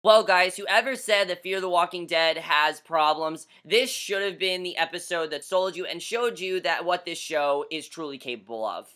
Well, guys, whoever said that Fear the Walking Dead has problems, this should have been the episode that sold you and showed you that what this show is truly capable of.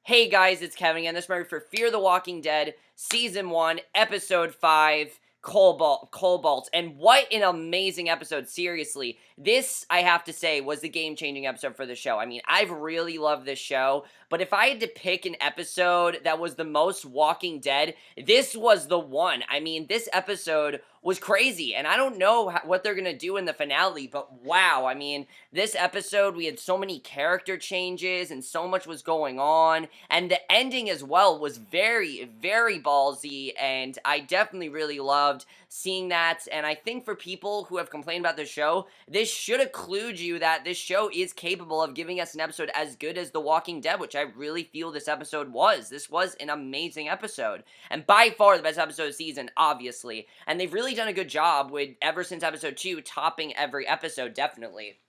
Hey guys, it's Kevin again. This is for Fear the Walking Dead, Season 1, Episode 5, Cobalt. And what an amazing episode, seriously. This, I have to say, was the game-changing episode for the show. I mean, I've really loved this show, but if I had to pick an episode that was the most Walking Dead, this was the one. I mean, this episode was crazy, and I don't know what they're gonna do in the finale, but wow, I mean, this episode, we had so many character changes, and so much was going on, and the ending as well was very, very ballsy, and I definitely really loved seeing that, and I think for people who have complained about the show, this should have clued you that this show is capable of giving us an episode as good as The Walking Dead, which I really feel this episode was. This was an amazing episode, and by far the best episode of the season, obviously, and they've really done a good job with, ever since episode 2, topping every episode, definitely.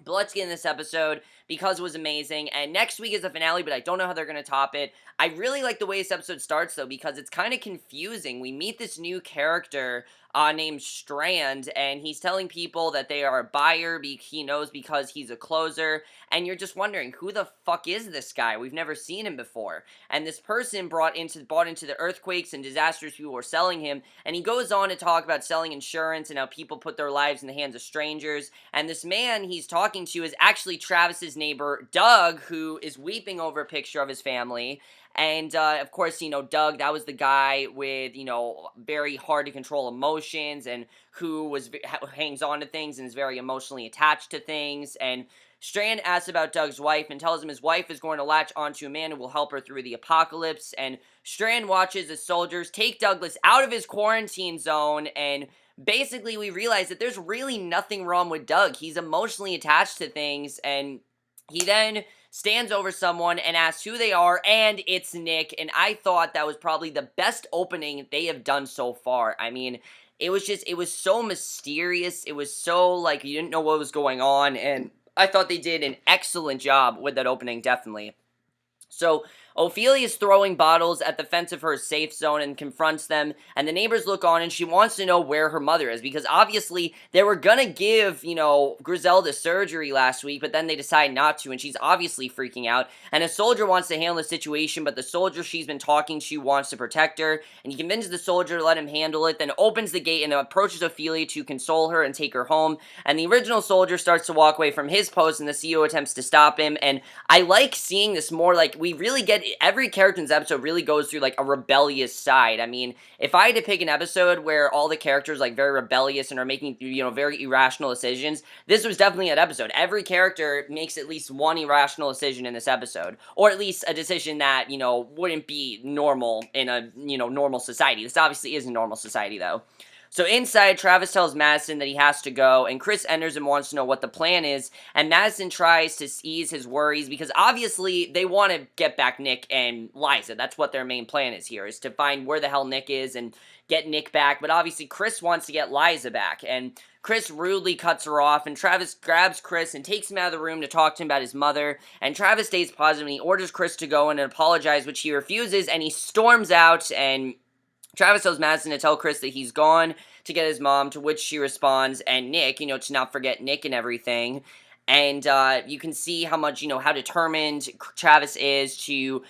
But let's get in this episode because it was amazing. And next week is the finale, but I don't know how they're going to top it. I really like the way this episode starts, though, because it's kind of confusing. We meet this new character named Strand, and he's telling people that they are a buyer. He knows because he's a closer. And you're just wondering, who the fuck is this guy? We've never seen him before. And this person bought into the earthquakes and disasters people were selling him. And he goes on to talk about selling insurance and how people put their lives in the hands of strangers. And this man he's talking to is actually Travis's neighbor, Doug, who is weeping over a picture of his family. And, of course, Doug, that was the guy with, very hard to control emotions and who hangs on to things and is very emotionally attached to things. And Strand asks about Doug's wife and tells him his wife is going to latch onto a man who will help her through the apocalypse. And Strand watches as soldiers take Douglas out of his quarantine zone, and basically we realize that there's really nothing wrong with Doug. He's emotionally attached to things, and he then stands over someone and asks who they are, and it's Nick. And I thought that was probably the best opening they have done so far. I mean, it was so mysterious. It was so, like, you didn't know what was going on, and I thought they did an excellent job with that opening, definitely. So, Ofelia is throwing bottles at the fence of her safe zone and confronts them, and the neighbors look on, and she wants to know where her mother is, because obviously they were gonna give, Griselda surgery last week, but then they decide not to, and she's obviously freaking out, and a soldier wants to handle the situation, but the soldier she's been talking to wants to protect her, and he convinces the soldier to let him handle it, then opens the gate and approaches Ofelia to console her and take her home, and the original soldier starts to walk away from his post, and the CEO attempts to stop him, and I like seeing this more. Like, we really get every character in this episode really goes through like a rebellious side. I mean, if I had to pick an episode where all the characters like very rebellious and are making very irrational decisions, this was definitely that episode. Every character makes at least one irrational decision in this episode, or at least a decision that wouldn't be normal in a normal society. This obviously isn't normal society though. So inside, Travis tells Madison that he has to go, and Chris enters and wants to know what the plan is, and Madison tries to ease his worries, because obviously they want to get back Nick and Liza. That's what their main plan is here, is to find where the hell Nick is and get Nick back, but obviously Chris wants to get Liza back, and Chris rudely cuts her off, and Travis grabs Chris and takes him out of the room to talk to him about his mother, and Travis stays positive, and he orders Chris to go in and apologize, which he refuses, and he storms out, and Travis tells Madison to tell Chris that he's gone to get his mom, to which she responds, and Nick, to not forget Nick and everything. And you can see how much, how determined Travis is to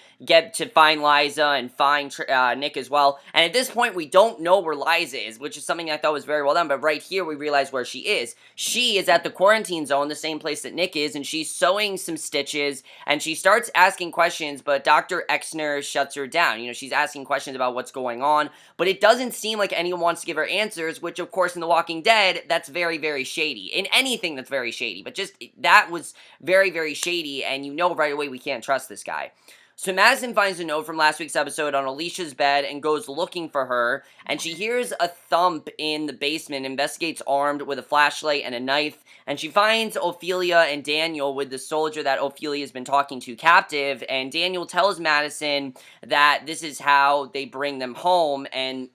find Liza and find Nick as well. And at this point, we don't know where Liza is, which is something I thought was very well done. But right here, we realize where she is. She is at the quarantine zone, the same place that Nick is, and she's sewing some stitches, and she starts asking questions, but Dr. Exner shuts her down. She's asking questions about what's going on, but it doesn't seem like anyone wants to give her answers, which, of course, in The Walking Dead, that's very, very shady. In anything that's very shady, but just that was very, very shady, and right away we can't trust this guy. So Madison finds a note from last week's episode on Alicia's bed and goes looking for her, and she hears a thump in the basement, investigates armed with a flashlight and a knife, and she finds Ofelia and Daniel with the soldier that Ofelia has been talking to captive, and Daniel tells Madison that this is how they bring them home, and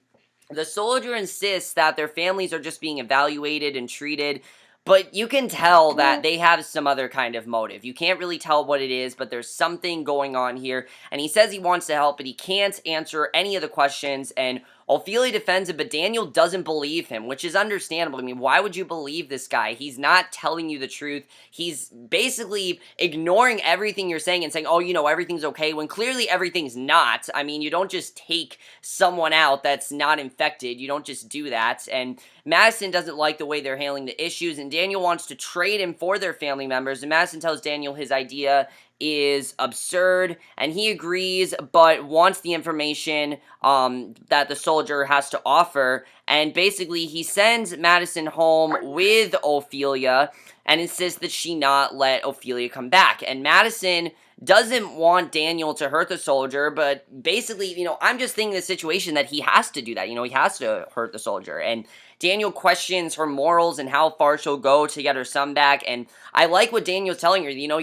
the soldier insists that their families are just being evaluated and treated, but you can tell that they have some other kind of motive. You can't really tell what it is, but there's something going on here. And he says he wants to help, but he can't answer any of the questions. And Ofelia defends it, but Daniel doesn't believe him, which is understandable. I mean, why would you believe this guy? He's not telling you the truth. He's basically ignoring everything you're saying and saying, oh, you know, everything's okay, when clearly everything's not. I mean, you don't just take someone out that's not infected. You don't just do that. And Madison doesn't like the way they're handling the issues, and Daniel wants to trade him for their family members, and Madison tells Daniel his idea is absurd, and he agrees, but wants the information that the soldier has to offer, and basically he sends Madison home with Ofelia, and insists that she not let Ofelia come back, and Madison doesn't want Daniel to hurt the soldier, but basically, you know, I'm just thinking the situation that he has to do that, you know, he has to hurt the soldier, and Daniel questions her morals and how far she'll go to get her son back, and I like what Daniel's telling her, you know,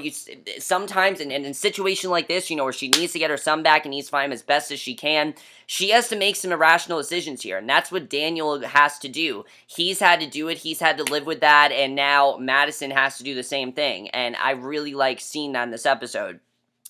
sometimes in a situation like this, you know, where she needs to get her son back and needs to find him as best as she can, she has to make some irrational decisions here, and that's what Daniel has to do. He's had to do it, he's had to live with that, and now Madison has to do the same thing, and I really like seeing that in this episode.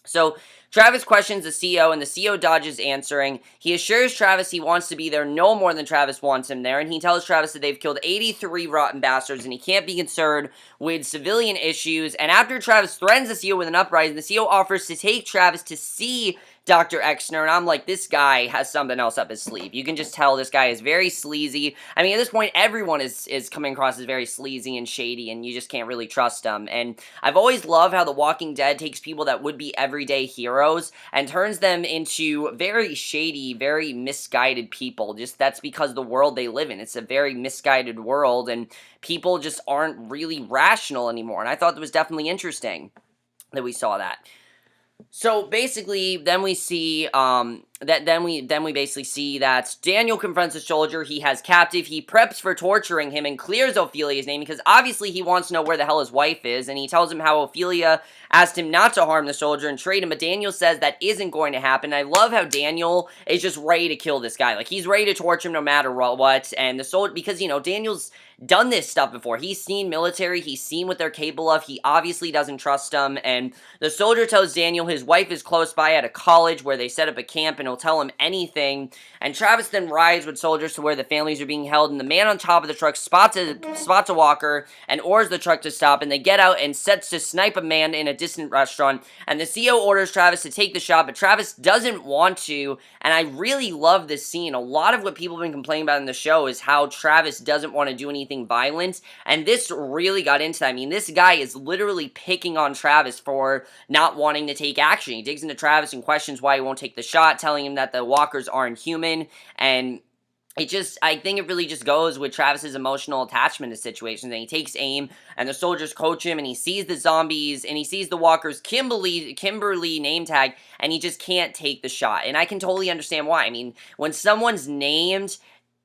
So, Travis questions the CO, and the CO dodges answering. He assures Travis he wants to be there no more than Travis wants him there, and he tells Travis that they've killed 83 rotten bastards, and he can't be concerned with civilian issues, and after Travis threatens the CO with an uprising, the CO offers to take Travis to see Dr. Exner, and I'm like, this guy has something else up his sleeve. You can just tell this guy is very sleazy. I mean, at this point, everyone is coming across as very sleazy and shady, and you just can't really trust them. And I've always loved how The Walking Dead takes people that would be everyday heroes and turns them into very shady, very misguided people. Just that's because the world they live in. It's a very misguided world, and people just aren't really rational anymore. And I thought that was definitely interesting that we saw that. So basically, then we see then we basically see that Daniel confronts the soldier he has captive. He preps for torturing him and clears Ophelia's name because obviously he wants to know where the hell his wife is, and he tells him how Ofelia asked him not to harm the soldier and trade him, but Daniel says that isn't going to happen. I love how Daniel is just ready to kill this guy. Like, he's ready to torture him no matter what, and the soldier, because, you know, Daniel's done this stuff before. He's seen military, he's seen what they're capable of, he obviously doesn't trust them, and the soldier tells Daniel his wife is close by at a college where they set up a camp, and he'll tell him anything, and Travis then rides with soldiers to where the families are being held, and the man on top of the truck spots a walker, and orders the truck to stop, and they get out and sets to snipe a man in a distant restaurant, and the CO orders Travis to take the shot, but Travis doesn't want to, and I really love this scene. A lot of what people have been complaining about in the show is how Travis doesn't want to do anything violent, and this really got into that. I mean, this guy is literally picking on Travis for not wanting to take action. He digs into Travis and questions why he won't take the shot, telling him that the walkers aren't human, and I think it really just goes with Travis's emotional attachment to situations, and he takes aim, and the soldiers coach him, and he sees the zombies, and he sees the walkers' Kimberly name tag, and he just can't take the shot, and I can totally understand why. I mean, when someone's named,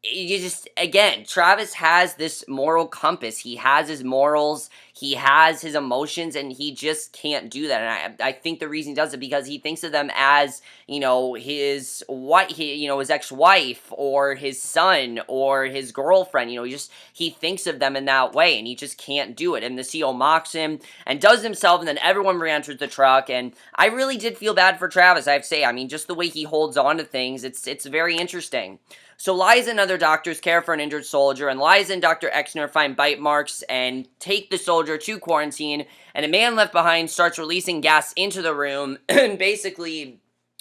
you just, again, Travis has this moral compass. He has his morals, he has his emotions, and he just can't do that. And I think the reason he does it because he thinks of them as, you know, his ex-wife, or his son, or his girlfriend. You know, he thinks of them in that way, and he just can't do it. And the CO mocks him and does himself, and then everyone re-enters the truck. And I really did feel bad for Travis, I have to say. I mean, just the way he holds on to things, it's very interesting. So Liza and other doctors care for an injured soldier, and Liza and Dr. Exner find bite marks and take the soldier to quarantine, and a man left behind starts releasing gas into the room, and basically,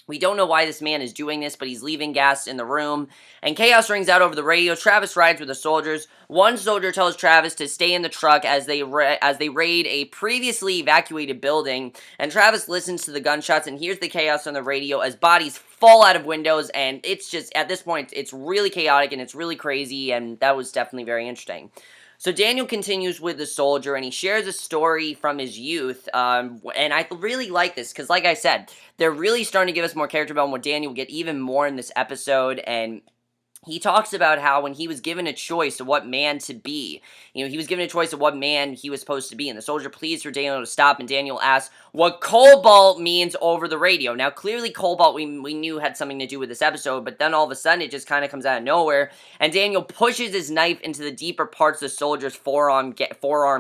we don't know why this man is doing this, but he's leaving gas in the room, and chaos rings out over the radio. Travis rides with the soldiers. One soldier tells Travis to stay in the truck as they raid a previously evacuated building, and Travis listens to the gunshots and hears the chaos on the radio as bodies fall out of windows, and it's just, at this point, it's really chaotic and it's really crazy, and that was definitely very interesting. So Daniel continues with the soldier, and he shares a story from his youth, and I really like this, because like I said, they're really starting to give us more character development with Daniel. We'll get even more in this episode, and he talks about how when he was given a choice of what man to be, you know, he was given a choice of what man he was supposed to be, and the soldier pleads for Daniel to stop, and Daniel asks what Cobalt means over the radio. Now, clearly Cobalt we knew had something to do with this episode, but then all of a sudden it just kind of comes out of nowhere, and Daniel pushes his knife into the deeper parts of the soldier's forearm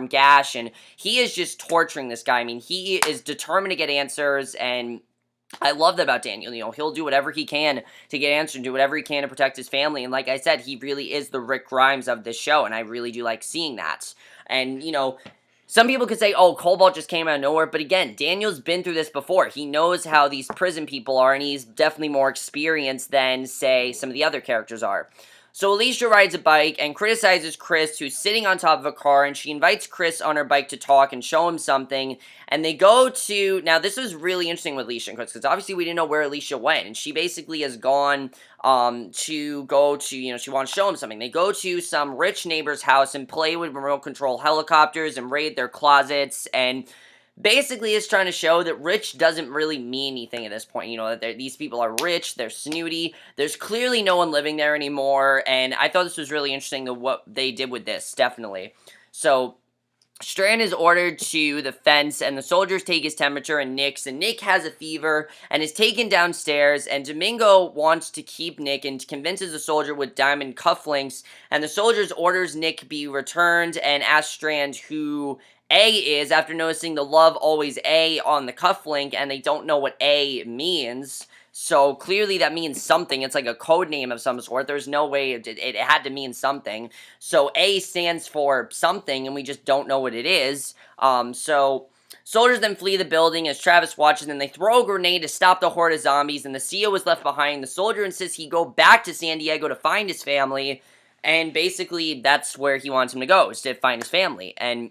gash, and he is just torturing this guy. I mean, he is determined to get answers, and I love that about Daniel. You know, he'll do whatever he can to get answers, do whatever he can to protect his family. And like I said, he really is the Rick Grimes of this show, and I really do like seeing that. And, you know, some people could say, oh, Cobalt just came out of nowhere, but again, Daniel's been through this before. He knows how these prison people are, and he's definitely more experienced than, say, some of the other characters are. So Alicia rides a bike and criticizes Chris, who's sitting on top of a car, and she invites Chris on her bike to talk and show him something, and they go to, now this was really interesting with Alicia and Chris, because obviously we didn't know where Alicia went, and she basically has gone, to go to, you know, she wants to show him something. They go to some rich neighbor's house and play with remote control helicopters and raid their closets, and basically it's trying to show that rich doesn't really mean anything at this point. You know, that these people are rich, they're snooty, there's clearly no one living there anymore, and I thought this was really interesting of what they did with this, definitely. So, Strand is ordered to the fence, and the soldiers take his temperature and Nick has a fever and is taken downstairs, and Domingo wants to keep Nick and convinces the soldier with diamond cufflinks, and the soldiers orders Nick be returned and asks Strand who A is, after noticing the love always A on the cufflink, and they don't know what A means. So clearly that means something. It's like a code name of some sort. There's no way it had to mean something. So A stands for something, and we just don't know what it is. So soldiers then flee the building as Travis watches, and they throw a grenade to stop the horde of zombies, and the CEO is left behind. The soldier insists he go back to San Diego to find his family, and basically that's where he wants him to go, is to find his family. And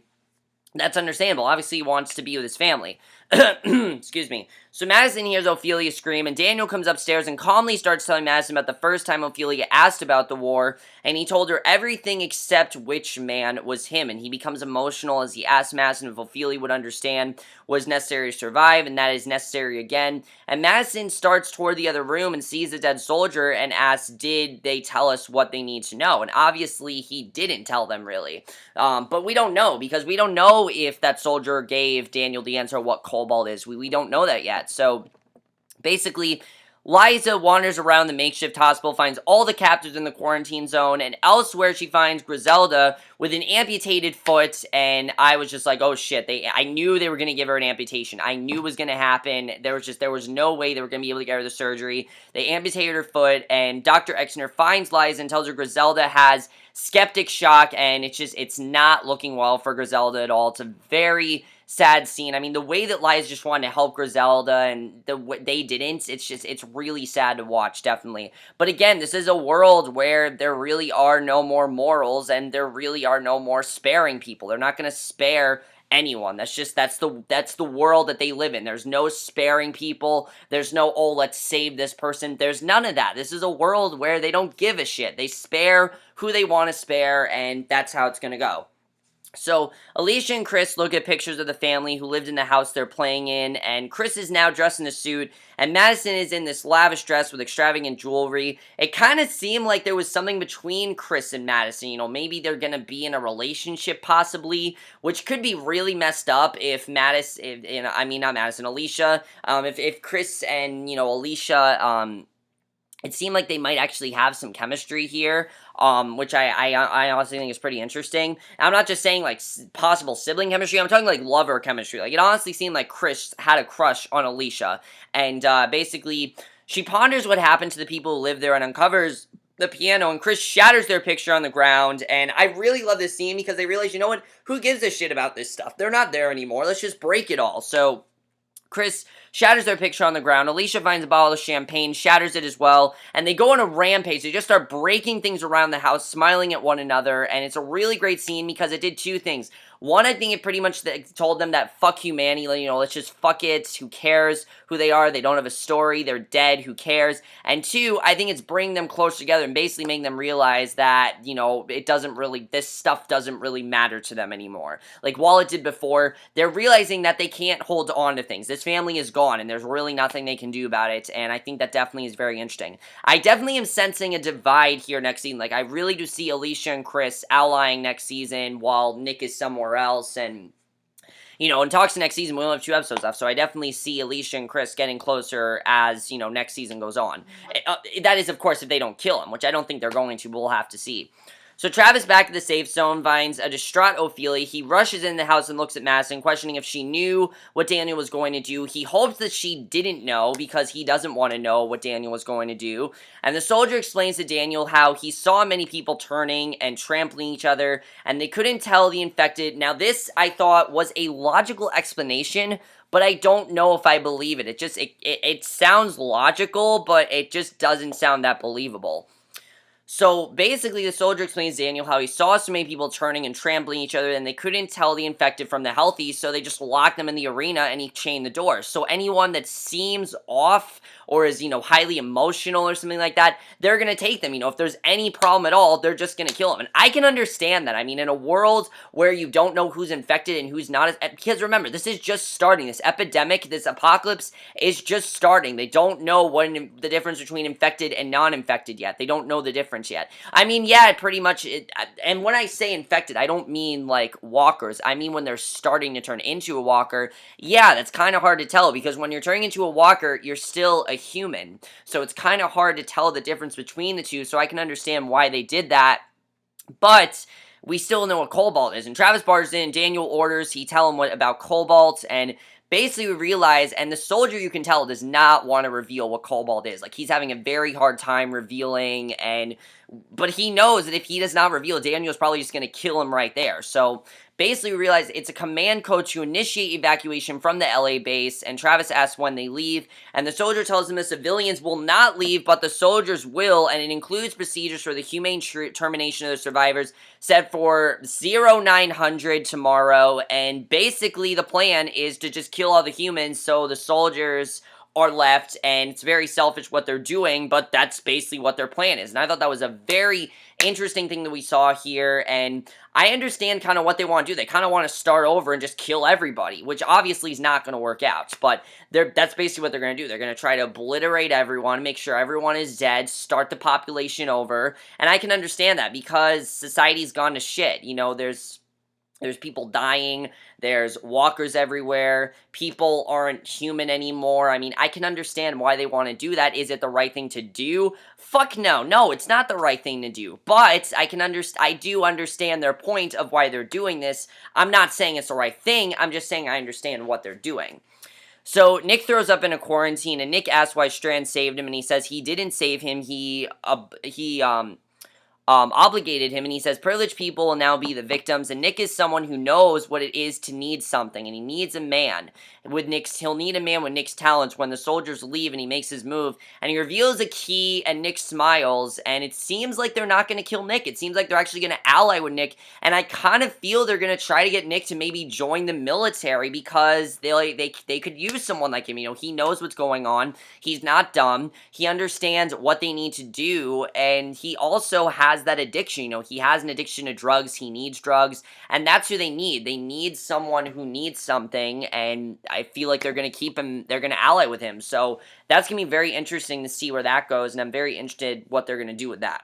that's understandable. Obviously, he wants to be with his family. Excuse me. So Madison hears Ofelia scream, and Daniel comes upstairs and calmly starts telling Madison about the first time Ofelia asked about the war, and he told her everything except which man was him, and he becomes emotional as he asks Madison if Ofelia would understand what is necessary to survive, and that is necessary again. And Madison starts toward the other room and sees a dead soldier and asks, did they tell us what they need to know? And obviously, he didn't tell them, really. But we don't know, because we don't know if that soldier gave Daniel the answer what Cobalt is. We don't know that yet. So, basically, Liza wanders around the makeshift hospital, finds all the captives in the quarantine zone, and elsewhere she finds Griselda with an amputated foot, and I was just like, oh shit, I knew they were going to give her an amputation. I knew it was going to happen. There was no way they were going to be able to get her the surgery. They amputated her foot, and Dr. Exner finds Liza and tells her Griselda has septic shock, and it's not looking well for Griselda at all. It's a very sad scene. I mean, the way that Liza just wanted to help Griselda and they didn't, it's really sad to watch, definitely. But again, this is a world where there really are no more morals and there really are no more sparing people. They're not going to spare anyone. That's the world that they live in. There's no sparing people. There's no, oh, let's save this person. There's none of that. This is a world where they don't give a shit. They spare who they want to spare, and that's how it's going to go. So, Alicia and Chris look at pictures of the family who lived in the house they're playing in, and Chris is now dressed in a suit, and Madison is in this lavish dress with extravagant jewelry. It kind of seemed like there was something between Chris and Madison, you know, maybe they're gonna be in a relationship possibly, which could be really messed up if Alicia, if Chris and, you know, Alicia, it seemed like they might actually have some chemistry here, which I honestly think is pretty interesting. I'm not just saying, like, possible sibling chemistry, I'm talking, like, lover chemistry. Like, it honestly seemed like Chris had a crush on Alicia, and, basically, she ponders what happened to the people who live there and uncovers the piano, and Chris shatters their picture on the ground, and I really love this scene because they realize, you know what, who gives a shit about this stuff? They're not there anymore, let's just break it all. So Chris shatters their picture on the ground. Alicia finds a bottle of champagne, shatters it as well, and they go on a rampage. They just start breaking things around the house, smiling at one another, and it's a really great scene because it did two things. One, I think it pretty much told them that fuck humanity, you know, let's just fuck it, who cares who they are, they don't have a story, they're dead, who cares, and two, I think it's bringing them close together and basically making them realize that, you know, this stuff doesn't really matter to them anymore. Like, while it did before, they're realizing that they can't hold on to things. This family is gone, and there's really nothing they can do about it, and I think that definitely is very interesting. I definitely am sensing a divide here next season. Like, I really do see Alicia and Chris allying next season while Nick is somewhere else, and, you know, in talks to next season, we only have 2 episodes left, so I definitely see Alicia and Chris getting closer as, you know, next season goes on. That is, of course, if they don't kill him, which I don't think they're going to, but we'll have to see. So Travis, back at the safe zone, finds a distraught Ofelia. He rushes in the house and looks at Madison, questioning if she knew what Daniel was going to do. He hopes that she didn't know because he doesn't want to know what Daniel was going to do. And the soldier explains to Daniel how he saw many people turning and trampling each other, and they couldn't tell the infected. Now this, I thought, was a logical explanation, but I don't know if I believe it. It sounds logical, but it just doesn't sound that believable. So basically, the soldier explains to Daniel how he saw so many people turning and trampling each other and they couldn't tell the infected from the healthy, so they just locked them in the arena and he chained the doors. So anyone that seems off or is, highly emotional or something like that, they're going to take them. If there's any problem at all, they're just going to kill them. And I can understand that. I mean, in a world where you don't know who's infected and who's not, because remember, this is just starting. This epidemic, this apocalypse is just starting. They don't know the difference between infected and non-infected yet. They don't know the difference yet. I mean, yeah, pretty much, and when I say infected, I don't mean like walkers. I mean when they're starting to turn into a walker. Yeah, that's kind of hard to tell because when you're turning into a walker, you're still a human. So it's kind of hard to tell the difference between the two, so I can understand why they did that. But we still know what Cobalt is. And Travis barges in, Daniel orders, he tell him about Cobalt, and basically we realize, and the soldier, you can tell, does not want to reveal what Cobalt is. Like, he's having a very hard time revealing, but he knows that if he does not reveal, Daniel's probably just going to kill him right there. So basically we realize it's a command code to initiate evacuation from the LA base, and Travis asks when they leave, and the soldier tells him the civilians will not leave, but the soldiers will, and it includes procedures for the humane termination of the survivors set for 0900 tomorrow, and basically the plan is to just kill all the humans so the soldiers are left, and it's very selfish what they're doing, but that's basically what their plan is. And I thought that was a very interesting thing that we saw here, and I understand kind of what they want to do. They kind of want to start over and just kill everybody, which obviously is not going to work out, but that's basically what they're going to do. They're going to try to obliterate everyone, make sure everyone is dead, start the population over, and I can understand that because society's gone to shit. There's people dying, there's walkers everywhere, people aren't human anymore. I mean, I can understand why they want to do that. Is it the right thing to do? Fuck no. No, it's not the right thing to do. But I do understand their point of why they're doing this. I'm not saying it's the right thing, I'm just saying I understand what they're doing. So Nick throws up in a quarantine, and Nick asks why Strand saved him, and he says he didn't save him, he obligated him, and he says privileged people will now be the victims, and Nick is someone who knows what it is to need something, and he needs a man. He'll need a man with Nick's talents when the soldiers leave and he makes his move, and he reveals a key, and Nick smiles, and it seems like they're not going to kill Nick. It seems like they're actually going to ally with Nick, and I kind of feel they're going to try to get Nick to maybe join the military because they could use someone like him. He knows what's going on. He's not dumb. He understands what they need to do, and he also has that addiction. He has an addiction to drugs. He needs drugs, and that's who they need. They need someone who needs something, and I feel like they're going to keep him, they're going to ally with him. So that's going to be very interesting to see where that goes, and I'm very interested what they're going to do with that.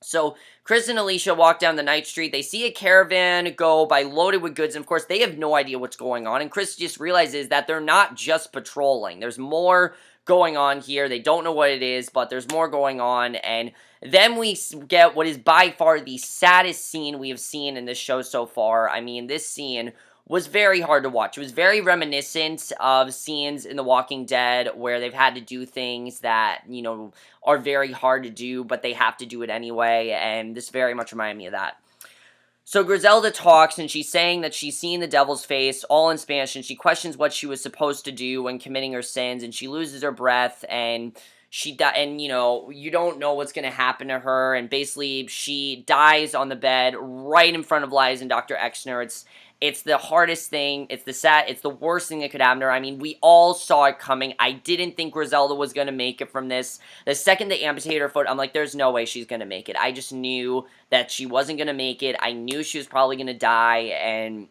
So Chris and Alicia walk down the night street. They see a caravan go by loaded with goods, and of course they have no idea what's going on, and Chris just realizes that they're not just patrolling. There's more going on here. They don't know what it is, but there's more going on, and then we get what is by far the saddest scene we have seen in this show so far. I mean, this scene was very hard to watch. It was very reminiscent of scenes in The Walking Dead where they've had to do things that, are very hard to do, but they have to do it anyway, and this very much reminded me of that. So Griselda talks, and she's saying that she's seen the devil's face, all in Spanish, and she questions what she was supposed to do when committing her sins, and she loses her breath, and you don't know what's going to happen to her, and basically she dies on the bed right in front of Liza and Dr. Exner. It's the hardest thing, it's the worst thing that could happen to her. I mean, we all saw it coming. I didn't think Griselda was going to make it from this. The second they amputated her foot, I'm like, there's no way she's going to make it. I just knew that she wasn't going to make it. I knew she was probably going to die, and,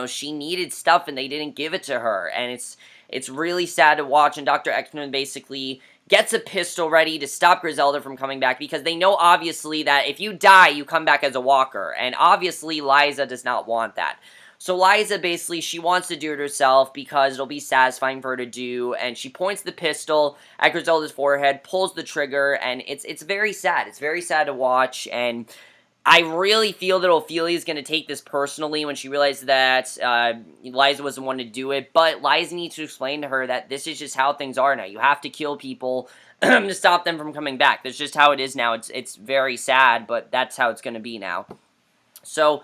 she needed stuff, and they didn't give it to her, and it's really sad to watch, and Dr. Exner basically gets a pistol ready to stop Griselda from coming back, because they know, obviously, that if you die, you come back as a walker, and obviously Liza does not want that. So Liza, basically, she wants to do it herself because it'll be satisfying for her to do, and she points the pistol at Griselda's forehead, pulls the trigger, and it's very sad. It's very sad to watch, and I really feel that Ofelia is going to take this personally when she realizes that Liza was the one to do it, but Liza needs to explain to her that this is just how things are now. You have to kill people to stop them from coming back. That's just how it is now. It's very sad, but that's how it's going to be now. So,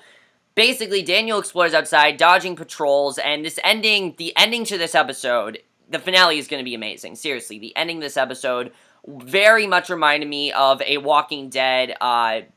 basically, Daniel explores outside, dodging patrols, and the ending to this episode, the finale is going to be amazing. Seriously, the ending of this episode very much reminded me of a Walking Dead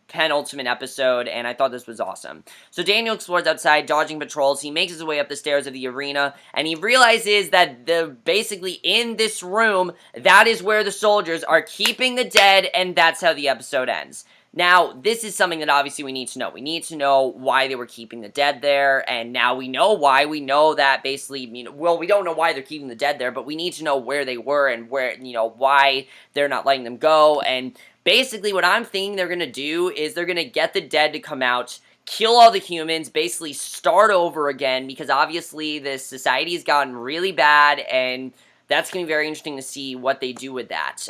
penultimate episode, and I thought this was awesome. So Daniel explores outside, dodging patrols. He makes his way up the stairs of the arena, and he realizes that basically in this room, that is where the soldiers are keeping the dead, and that's how the episode ends. Now, this is something that obviously we need to know. We need to know why they were keeping the dead there, and now we know why. We know that basically, well, we don't know why they're keeping the dead there, but we need to know where they were and where, why they're not letting them go. And basically what I'm thinking they're going to do is they're going to get the dead to come out, kill all the humans, basically start over again, because obviously this society has gotten really bad, and that's going to be very interesting to see what they do with that.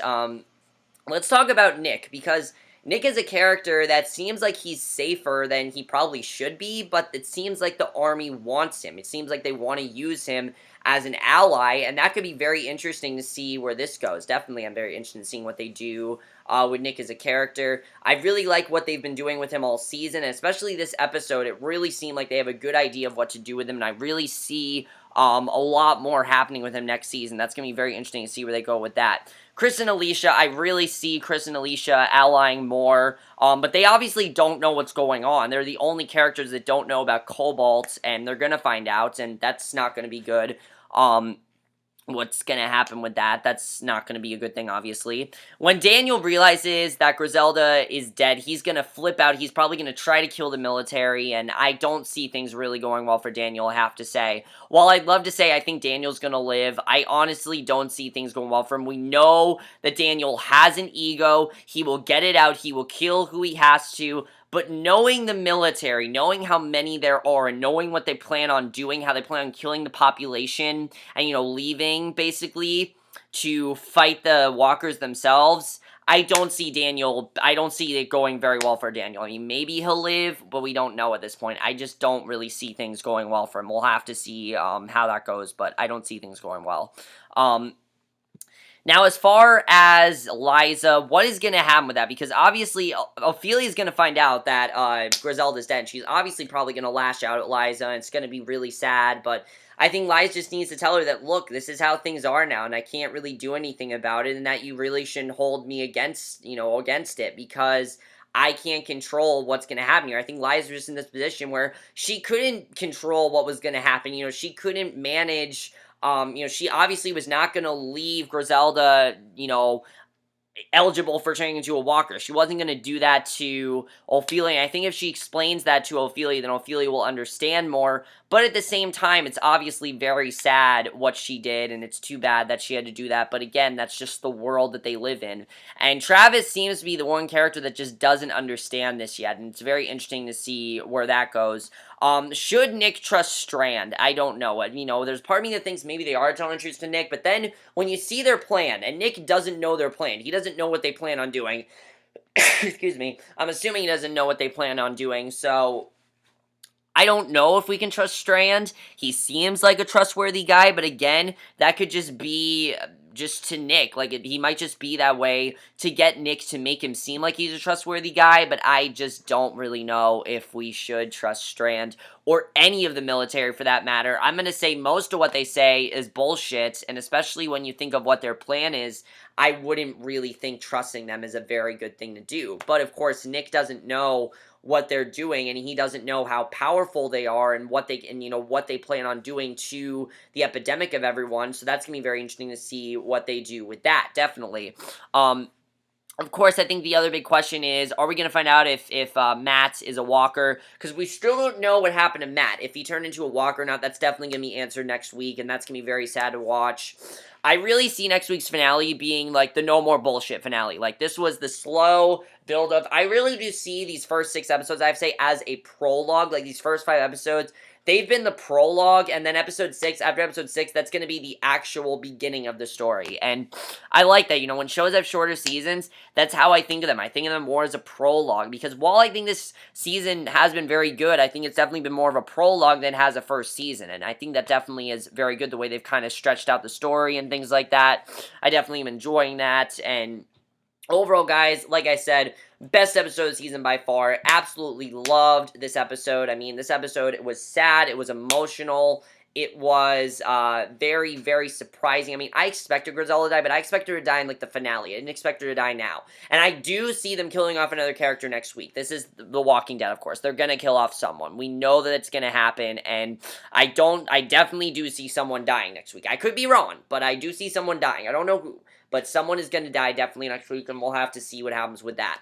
Let's talk about Nick, because Nick is a character that seems like he's safer than he probably should be, but it seems like the army wants him. It seems like they want to use him as an ally, and that could be very interesting to see where this goes. Definitely, I'm very interested in seeing what they do with Nick as a character. I really like what they've been doing with him all season, and especially this episode. It really seemed like they have a good idea of what to do with him, and I really see a lot more happening with him next season. That's going to be very interesting to see where they go with that. Chris and Alicia, I really see Chris and Alicia allying more, but they obviously don't know what's going on. They're the only characters that don't know about Cobalt, and they're going to find out, and that's not going to be good. What's going to happen with that? That's not going to be a good thing, obviously. When Daniel realizes that Griselda is dead, he's going to flip out. He's probably going to try to kill the military, and I don't see things really going well for Daniel, I have to say. While I'd love to say I think Daniel's going to live, I honestly don't see things going well for him. We know that Daniel has an ego. He will get it out. He will kill who he has to. But knowing the military, knowing how many there are, and knowing what they plan on doing, how they plan on killing the population, and, leaving, basically, to fight the walkers themselves, I don't see it going very well for Daniel. I mean, maybe he'll live, but we don't know at this point. I just don't really see things going well for him. We'll have to see how that goes, but I don't see things going well. Now, as far as Liza, what is going to happen with that? Because obviously, Ofelia is going to find out that Griselda's dead. She's obviously probably going to lash out at Liza, and it's going to be really sad. But I think Liza just needs to tell her that, look, this is how things are now, and I can't really do anything about it, and that you really shouldn't hold me against it, because I can't control what's going to happen here. I think Liza's just in this position where she couldn't control what was going to happen. She couldn't manage. She obviously was not going to leave Griselda, eligible for turning into a walker. She wasn't going to do that to Ofelia. I think if she explains that to Ofelia, then Ofelia will understand more. But at the same time, it's obviously very sad what she did, and it's too bad that she had to do that. But again, that's just the world that they live in. And Travis seems to be the one character that just doesn't understand this yet, and it's very interesting to see where that goes. Should Nick trust Strand? I don't know. There's part of me that thinks maybe they are telling the truth to Nick, but then when you see their plan, and Nick doesn't know their plan, he doesn't know what they plan on doing. Excuse me. I'm assuming he doesn't know what they plan on doing, so I don't know if we can trust Strand. He seems like a trustworthy guy, but again, that could just be just to Nick. Like, he might just be that way to get Nick to make him seem like he's a trustworthy guy, but I just don't really know if we should trust Strand or any of the military for that matter. I'm going to say most of what they say is bullshit, and especially when you think of what their plan is, I wouldn't really think trusting them is a very good thing to do. But of course, Nick doesn't know what they're doing, and he doesn't know how powerful they are and what they plan on doing to the epidemic of everyone. So that's gonna be very interesting to see what they do with that. Definitely. Of course, I think the other big question is, are we going to find out if Matt is a walker? Because we still don't know what happened to Matt. If he turned into a walker or not, that's definitely going to be answered next week, and that's going to be very sad to watch. I really see next week's finale being like the no more bullshit finale. Like, this was the slow build up. I really do see these first 6 episodes, I have to say, as a prologue. Like, these first 5 episodes, they've been the prologue, and then episode 6, after episode 6, that's going to be the actual beginning of the story. And I like that, you know, when shows have shorter seasons, that's how I think of them. I think of them more as a prologue, because while I think this season has been very good, I think it's definitely been more of a prologue than it has a first season, and I think that definitely is very good, the way they've kind of stretched out the story and things like that. I definitely am enjoying that, and overall, guys, like I said, best episode of the season by far. Absolutely loved this episode. I mean, this episode, it was sad, it was emotional, it was very, very surprising. I mean, I expected Griselda to die, but I expected her to die in, like, the finale. I didn't expect her to die now. And I do see them killing off another character next week. This is The Walking Dead, of course. They're gonna kill off someone. We know that it's gonna happen, and I definitely do see someone dying next week. I could be wrong, but I do see someone dying. I don't know who, but someone is going to die definitely next week, and we'll have to see what happens with that.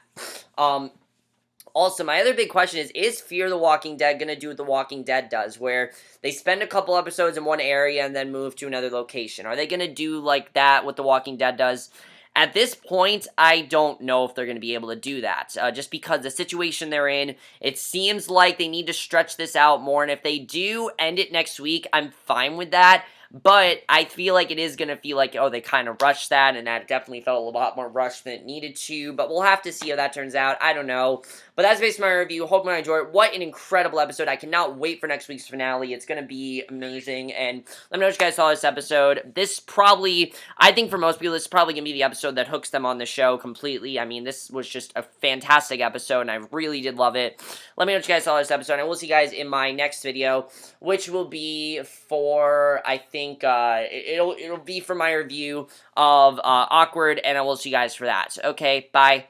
Also, my other big question is Fear the Walking Dead going to do what The Walking Dead does, where they spend a couple episodes in one area and then move to another location? Are they going to do like that, what The Walking Dead does? At this point, I don't know if they're going to be able to do that, just because the situation they're in, it seems like they need to stretch this out more, and if they do end it next week, I'm fine with that. But I feel like it is going to feel like, oh, they kind of rushed that, and that definitely felt a lot more rushed than it needed to. But we'll have to see how that turns out. I don't know. But that's basically my review. Hope you enjoy it. What an incredible episode. I cannot wait for next week's finale. It's going to be amazing. And let me know what you guys saw this episode. This probably, I think for most people, this is probably going to be the episode that hooks them on the show completely. I mean, this was just a fantastic episode, and I really did love it. Let me know what you guys saw this episode, and we'll see you guys in my next video, which will be for, I think, it'll be for my review of Awkward, and I will see you guys for that. Okay, bye.